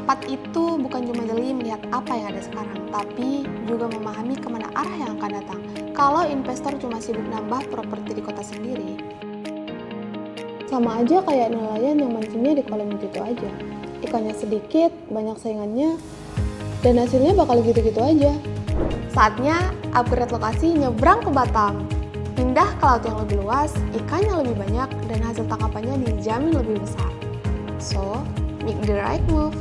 Tempat itu bukan cuma jeli melihat apa yang ada sekarang, tapi juga memahami kemana arah yang akan datang. Kalau investor cuma sibuk nambah properti di kota sendiri, sama aja kayak nelayan yang mancingnya di kolam itu aja. Ikannya sedikit, banyak saingannya, dan hasilnya bakal gitu-gitu aja. Saatnya upgrade lokasi nyebrang ke Batam. Pindah ke laut yang lebih luas, ikannya lebih banyak, dan hasil tangkapannya dijamin lebih besar. So, make the right move.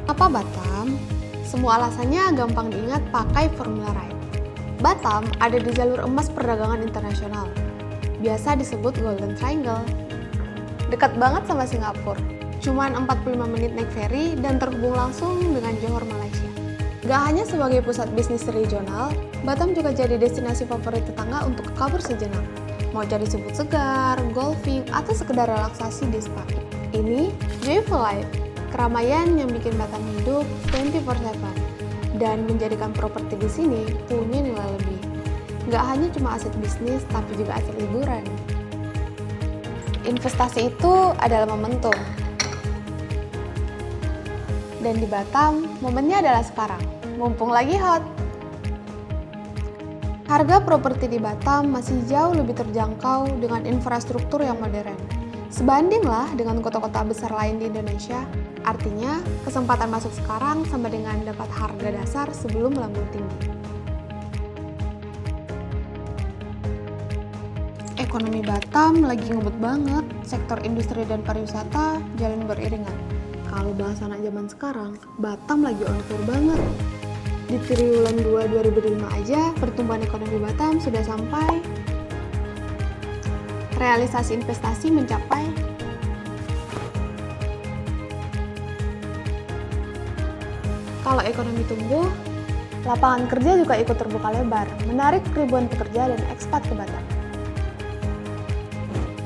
Apa Batam? Semua alasannya gampang diingat pakai formula right. Batam ada di jalur emas perdagangan internasional. Biasa disebut Golden Triangle. Dekat banget sama Singapura. Cuman 45 menit naik ferry dan terhubung langsung dengan Johor, Malaysia. Gak hanya sebagai pusat bisnis regional, Batam juga jadi destinasi favorit tetangga untuk kabur sejenak. Mau cari seafood segar, golfing, atau sekedar relaksasi di spa. Ini Joyful Life, keramaian yang bikin Batam hidup 24/7 dan menjadikan properti di sini punya nilai lebih. Gak hanya cuma aset bisnis, tapi juga aset liburan. Investasi itu adalah momentum. Dan di Batam, momennya adalah sekarang, mumpung lagi hot. Harga properti di Batam masih jauh lebih terjangkau dengan infrastruktur yang modern. Sebandinglah dengan kota-kota besar lain di Indonesia, artinya kesempatan masuk sekarang sama dengan dapat harga dasar sebelum melambung tinggi. Ekonomi Batam lagi ngebut banget, sektor industri dan pariwisata jalan beriringan. Kalau bahasa anak zaman sekarang, Batam lagi on tour banget. Di triwulan 2 2005 aja, pertumbuhan ekonomi Batam sudah sampai realisasi investasi mencapai kalau ekonomi tumbuh, lapangan kerja juga ikut terbuka lebar, menarik ribuan pekerja dan ekspat ke Batam.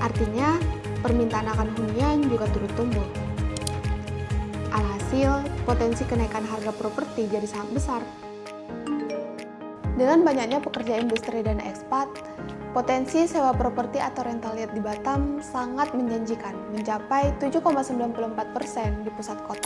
Artinya, permintaan akan hunian juga turut tumbuh. Alhasil, potensi kenaikan harga properti jadi sangat besar. Dengan banyaknya pekerja industri dan ekspat, potensi sewa properti atau rental lihat di Batam sangat menjanjikan, mencapai 7,94% di pusat kota.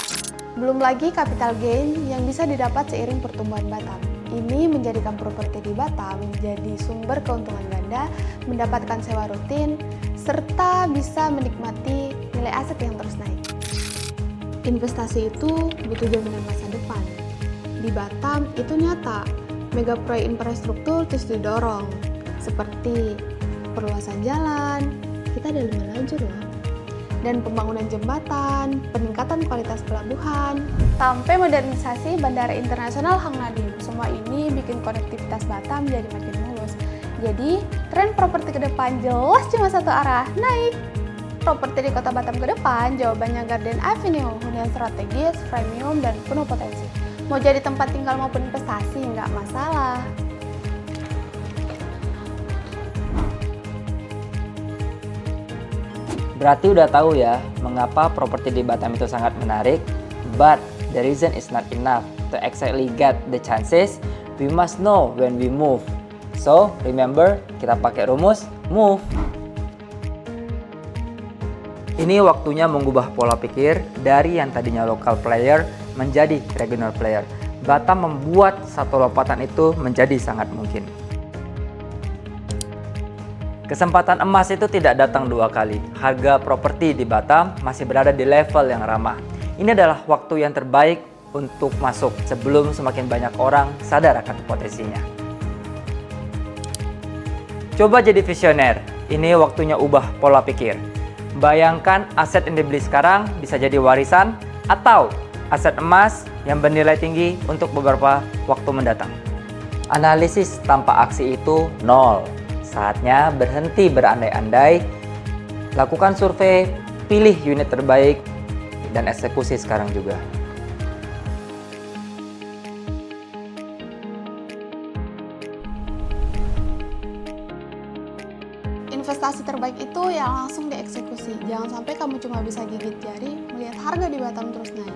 Belum lagi capital gain yang bisa didapat seiring pertumbuhan Batam. Ini menjadikan properti di Batam menjadi sumber keuntungan ganda, mendapatkan sewa rutin, serta bisa menikmati nilai aset yang terus naik. Investasi itu butuh jaminan masa depan. Di Batam itu nyata, mega proyek infrastruktur terus didorong, seperti perluasan jalan, kita ada 5 lajur loh, dan pembangunan jembatan, peningkatan kualitas pelabuhan, sampai modernisasi Bandara Internasional Hang Nadiem. Semua ini bikin konektivitas Batam jadi makin mulus. Jadi, tren properti ke depan jelas cuma satu arah, naik. Properti di kota Batam ke depan, jawabannya Garden Avenue, hunian strategis, premium, dan penuh potensi. Mau jadi tempat tinggal maupun investasi, nggak masalah. Berarti udah tahu ya, mengapa properti di Batam itu sangat menarik. But the reason is not enough to exactly get the chances. We must know when we move. So, remember, kita pakai rumus MOVE. Ini waktunya mengubah pola pikir dari yang tadinya local player menjadi regional player. Batam membuat satu lompatan itu menjadi sangat mungkin. Kesempatan emas itu tidak datang 2 kali. Harga properti di Batam masih berada di level yang ramah. Ini adalah waktu yang terbaik untuk masuk sebelum semakin banyak orang sadar akan potensinya. Coba jadi visioner. Ini waktunya ubah pola pikir. Bayangkan aset yang dibeli sekarang bisa jadi warisan atau aset emas yang bernilai tinggi untuk beberapa waktu mendatang. Analisis tanpa aksi itu nol. Saatnya berhenti berandai-andai, lakukan survei, pilih unit terbaik, dan eksekusi sekarang juga. Investasi terbaik itu yang langsung dieksekusi. Jangan sampai kamu cuma bisa gigit jari melihat harga di Batam terus naik.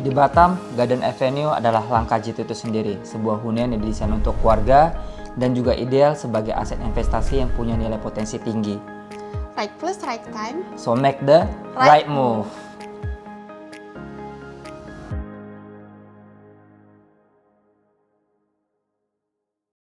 Di Batam, Garden Avenue adalah langkah jitu itu sendiri, sebuah hunian yang didesain untuk keluarga dan juga ideal sebagai aset investasi yang punya nilai potensi tinggi. Right place, right time. So make the right move.